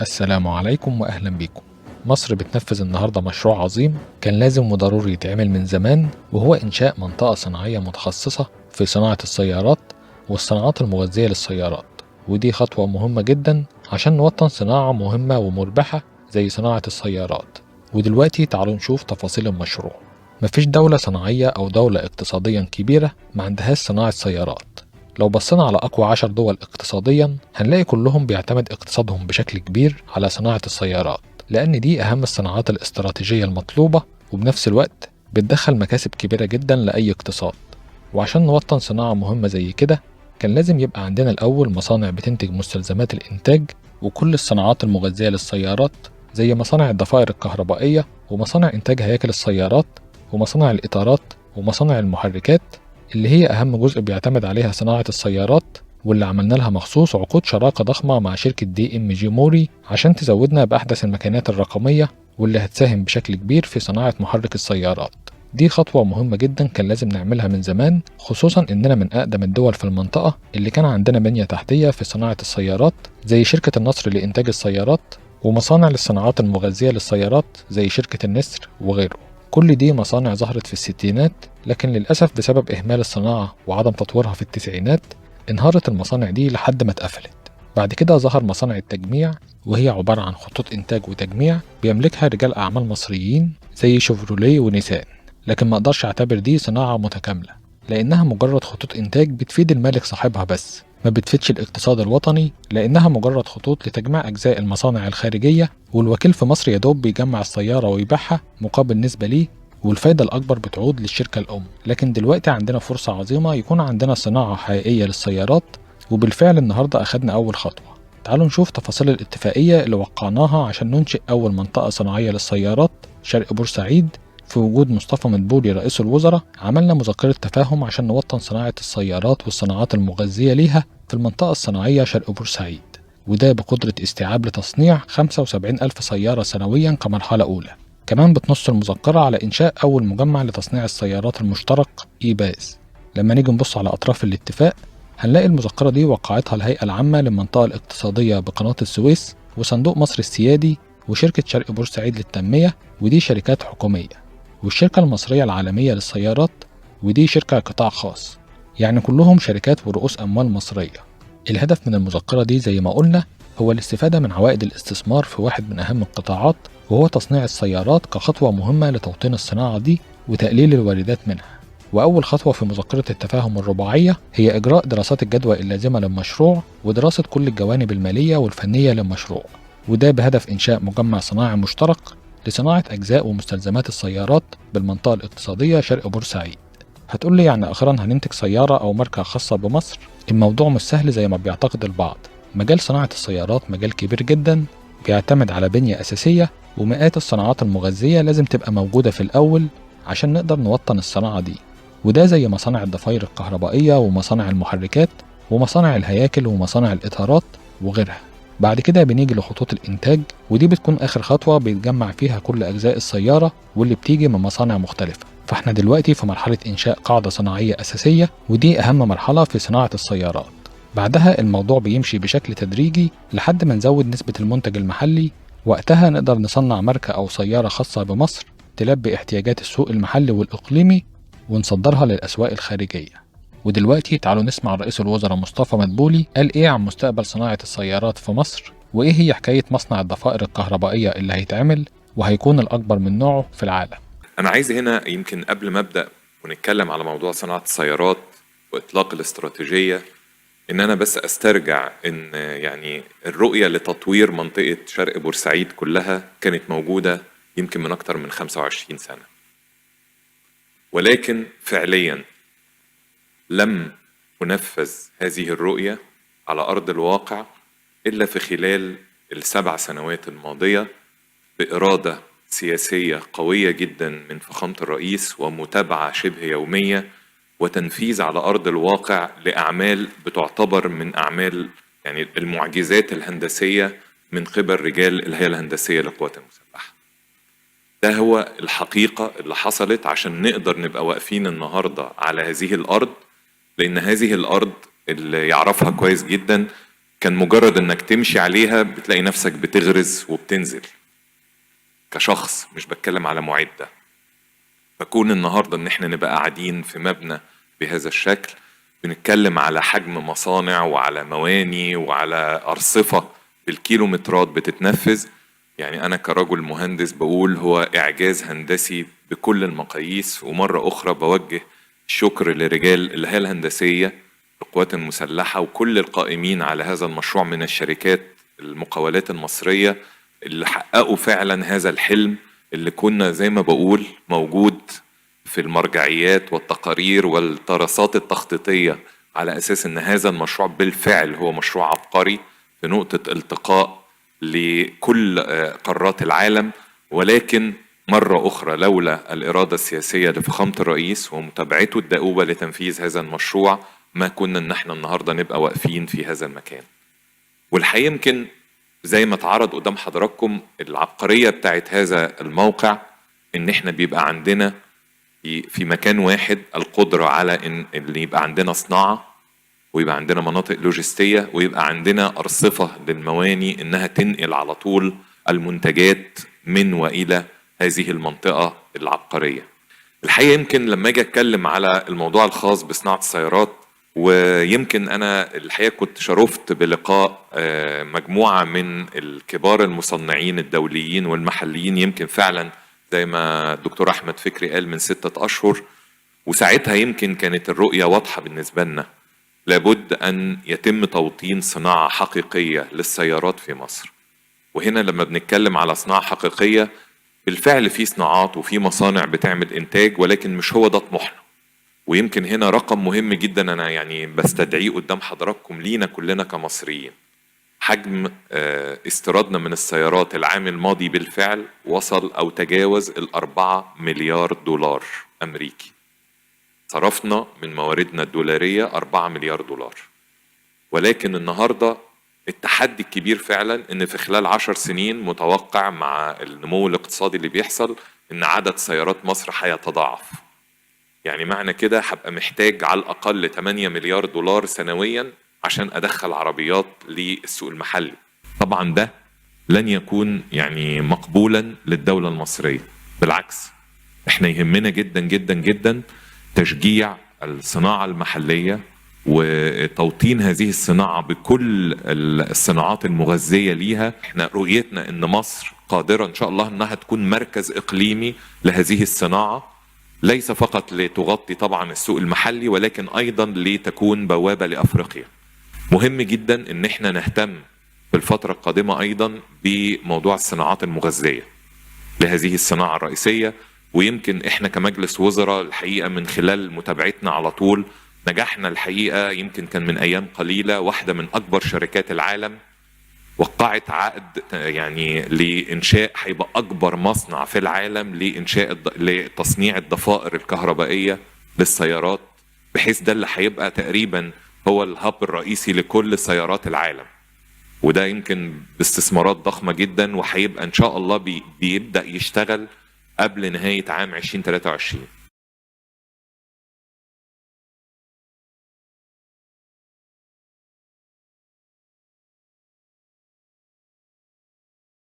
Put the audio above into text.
السلام عليكم وأهلا بكم. مصر بتنفذ النهاردة مشروع عظيم كان لازم وضروري يتعمل من زمان، وهو إنشاء منطقة صناعية متخصصة في صناعة السيارات والصناعات المغذية للسيارات. ودي خطوة مهمة جدا عشان نوطن صناعة مهمة ومربحة زي صناعة السيارات. ودلوقتي تعالوا نشوف تفاصيل المشروع. مفيش دولة صناعية أو دولة اقتصاديا كبيرة ما عندهاش صناعة سيارات. لو بصينا على أقوى 10 دول اقتصاديا هنلاقي كلهم بيعتمد اقتصادهم بشكل كبير على صناعة السيارات، لأن دي أهم الصناعات الاستراتيجية المطلوبة، وبنفس الوقت بتدخل مكاسب كبيرة جدا لأي اقتصاد. وعشان نوطن صناعة مهمة زي كده كان لازم يبقى عندنا الأول مصانع بتنتج مستلزمات الإنتاج وكل الصناعات المغذية للسيارات، زي مصانع الضفائر الكهربائية ومصانع إنتاج هياكل السيارات ومصانع الإطارات ومصانع المحركات، اللي هي أهم جزء بيعتمد عليها صناعة السيارات، واللي عملنا لها مخصوص عقود شراكة ضخمة مع شركة DMG موري عشان تزودنا بأحدث الماكينات الرقمية واللي هتساهم بشكل كبير في صناعة محرك السيارات. دي خطوة مهمة جدا كان لازم نعملها من زمان، خصوصا إننا من أقدم الدول في المنطقة اللي كان عندنا بنية تحتية في صناعة السيارات زي شركة النصر لإنتاج السيارات، ومصانع للصناعات المغذية للسيارات زي شركة النسر وغيره. كل دي مصانع ظهرت في الستينات، لكن للأسف بسبب إهمال الصناعة وعدم تطويرها في التسعينات انهارت المصانع دي لحد ما اتقفلت. بعد كده ظهر مصانع التجميع، وهي عبارة عن خطوط إنتاج وتجميع بيملكها رجال أعمال مصريين زي شيفروليه ونيسان. لكن ما أقدرش أعتبر دي صناعة متكاملة، لأنها مجرد خطوط إنتاج بتفيد المالك صاحبها بس، ما بتفيدش الاقتصاد الوطني، لأنها مجرد خطوط لتجميع أجزاء المصانع الخارجية، والوكيل في مصر يدوب بيجمع السيارة ويبيعها مقابل نسبة ليه، والفايدة الأكبر بتعود للشركة الأم. لكن دلوقتي عندنا فرصة عظيمة يكون عندنا صناعة حقيقية للسيارات، وبالفعل النهاردة أخدنا أول خطوة. تعالوا نشوف تفاصيل الاتفاقية اللي وقعناها عشان ننشئ أول منطقة صناعية للسيارات شرق بورسعيد. في وجود مصطفى مدبولي رئيس الوزراء عملنا مذكرة تفاهم عشان نوطن صناعة السيارات والصناعات المغذية ليها في المنطقة الصناعية شرق بورسعيد، وده بقدرة استيعاب لتصنيع 75 ألف سيارة سنويا كمرحلة أولى. كمان بتنص المذكرة على إنشاء أول مجمع لتصنيع السيارات المشترك إيباز. لما نيجي نبص على أطراف الاتفاق هنلاقي المذكرة دي وقعتها الهيئة العامة للمنطقة الاقتصادية بقناة السويس وصندوق مصر السيادي وشركة شرق بورسعيد للتنمية، ودي شركات حكومية، والشركة المصرية العالمية للسيارات، ودي شركة قطاع خاص، يعني كلهم شركات ورؤوس أموال مصرية. الهدف من المذكرة دي زي ما قلنا هو الاستفادة من عوائد الاستثمار في واحد من أهم القطاعات، وهو تصنيع السيارات كخطوة مهمة لتوطين الصناعة دي وتقليل الواردات منها. وأول خطوة في مذكرة التفاهم الرباعية هي إجراء دراسات الجدوى اللازمة للمشروع ودراسة كل الجوانب المالية والفنية للمشروع، وده بهدف إنشاء مجمع صناعي مشترك لصناعة أجزاء ومستلزمات السيارات بالمنطقة الاقتصادية شرق بورسعيد. هتقول لي يعني أخيرا هننتج سيارة أو ماركة خاصة بمصر؟ الموضوع مش سهل زي ما بيعتقد البعض. مجال صناعة السيارات مجال كبير جدا بيعتمد على بنية أساسية، ومئات الصناعات المغذية لازم تبقى موجودة في الأول عشان نقدر نوطن الصناعة دي، وده زي مصانع الضفائر الكهربائية ومصانع المحركات ومصانع الهياكل ومصانع الإطارات وغيرها. بعد كده بنيجي لخطوط الإنتاج، ودي بتكون آخر خطوة بيتجمع فيها كل أجزاء السيارة واللي بتيجي من مصانع مختلفة. فاحنا دلوقتي في مرحلة إنشاء قاعدة صناعية أساسية، ودي أهم مرحلة في صناعة السيارات. بعدها الموضوع بيمشي بشكل تدريجي لحد ما نزود نسبة المنتج المحلي، وقتها نقدر نصنع ماركة أو سيارة خاصة بمصر تلبي احتياجات السوق المحلي والإقليمي ونصدرها للأسواق الخارجية. ودلوقتي تعالوا نسمع رئيس الوزراء مصطفى مدبولي قال إيه عن مستقبل صناعة السيارات في مصر، وإيه هي حكاية مصنع الضفائر الكهربائية اللي هيتعمل وهيكون الأكبر من نوعه في العالم. أنا عايز هنا يمكن قبل ما أبدأ ونتكلم على موضوع صناعة السيارات وإطلاق الاستراتيجية، إن أنا بس أسترجع إن يعني الرؤية لتطوير منطقة شرق بورسعيد كلها كانت موجودة يمكن من أكتر من 25 سنة، ولكن فعليا لم تنفذ هذه الرؤية على أرض الواقع إلا في خلال ال7 سنوات الماضية بإرادة سياسية قوية جدا من فخامة الرئيس ومتابعة شبه يومية وتنفيذ على أرض الواقع لأعمال بتعتبر من أعمال يعني المعجزات الهندسية من قبل رجال الهيئة الهندسية للقوات المسلحة. ده هو الحقيقة اللي حصلت عشان نقدر نبقى واقفين النهاردة على هذه الأرض، لأن هذه الأرض اللي يعرفها كويس جدا كان مجرد انك تمشي عليها بتلاقي نفسك بتغرز وبتنزل كشخص، مش بتكلم على معدة. فكون النهاردة ان احنا نبقى قاعدين في مبنى بهذا الشكل بنتكلم على حجم مصانع وعلى مواني وعلى أرصفة بالكيلومترات بتتنفذ، يعني أنا كرجل مهندس بقول هو إعجاز هندسي بكل المقاييس. ومرة أخرى بوجه الشكر لرجال الهيئة الهندسية القوات المسلحة وكل القائمين على هذا المشروع من الشركات المقاولات المصرية اللي حققوا فعلا هذا الحلم اللي كنا زي ما بقول موجود في المرجعيات والتقارير والدراسات التخطيطية على أساس أن هذا المشروع بالفعل هو مشروع عبقري في نقطة التقاء لكل قارات العالم. ولكن مرة أخرى لولا الإرادة السياسية لفخامة الرئيس ومتابعته الدؤوبة لتنفيذ هذا المشروع ما كنا ان احنا النهاردة نبقى واقفين في هذا المكان. والحقيقة يمكن زي ما اتعرض قدام حضراتكم العبقرية بتاعت هذا الموقع ان احنا بيبقى عندنا في مكان واحد القدرة على ان اللي يبقى عندنا صناعة ويبقى عندنا مناطق لوجستية ويبقى عندنا أرصفة للمواني انها تنقل على طول المنتجات من وإلى هذه المنطقة العبقرية. الحقيقة يمكن لما اجي اتكلم على الموضوع الخاص بصناعة السيارات، ويمكن أنا الحقيقة كنت شرفت بلقاء مجموعة من الكبار المصنعين الدوليين والمحليين، يمكن فعلا زي ما الدكتور أحمد فكري قال من 6 أشهر، وساعتها يمكن كانت الرؤية واضحة بالنسبة لنا. لابد أن يتم توطين صناعة حقيقية للسيارات في مصر. وهنا لما بنتكلم على صناعة حقيقية بالفعل في صناعات وفي مصانع بتعمل إنتاج، ولكن مش هو ده طموحنا. ويمكن هنا رقم مهم جدا أنا يعني بستدعيه قدام حضراتكم لينا كلنا كمصريين. حجم استيرادنا من السيارات العام الماضي بالفعل وصل أو تجاوز 4 مليار دولار أمريكي. صرفنا من مواردنا الدولارية 4 مليار دولار. ولكن النهاردة التحدي الكبير فعلا ان في خلال 10 سنين متوقع مع النمو الاقتصادي اللي بيحصل ان عدد سيارات مصر هيتضاعف. يعني معنى كده هبقى محتاج على الاقل 8 مليار دولار سنويا عشان ادخل عربيات للسوق المحلي. طبعا ده لن يكون يعني مقبولا للدولة المصرية، بالعكس احنا يهمنا جدا جدا جدا تشجيع الصناعة المحلية وتوطين هذه الصناعة بكل الصناعات المغذية ليها. احنا رؤيتنا ان مصر قادرة ان شاء الله انها تكون مركز اقليمي لهذه الصناعة، ليس فقط لتغطي طبعا السوق المحلي ولكن ايضا لتكون بوابة لافريقيا. مهم جدا ان احنا نهتم في الفترة القادمة ايضا بموضوع الصناعات المغذية لهذه الصناعة الرئيسية. ويمكن احنا كمجلس وزراء الحقيقة من خلال متابعتنا على طول نجحنا الحقيقة، يمكن كان من أيام قليلة واحدة من أكبر شركات العالم وقعت عقد يعني لإنشاء هيبقى أكبر مصنع في العالم لتصنيع الضفائر الكهربائية للسيارات، بحيث ده اللي هيبقى تقريبا هو الهاب الرئيسي لكل سيارات العالم. وده يمكن باستثمارات ضخمة جدا وهيبقى إن شاء الله بيبدأ يشتغل قبل نهاية عام 2023.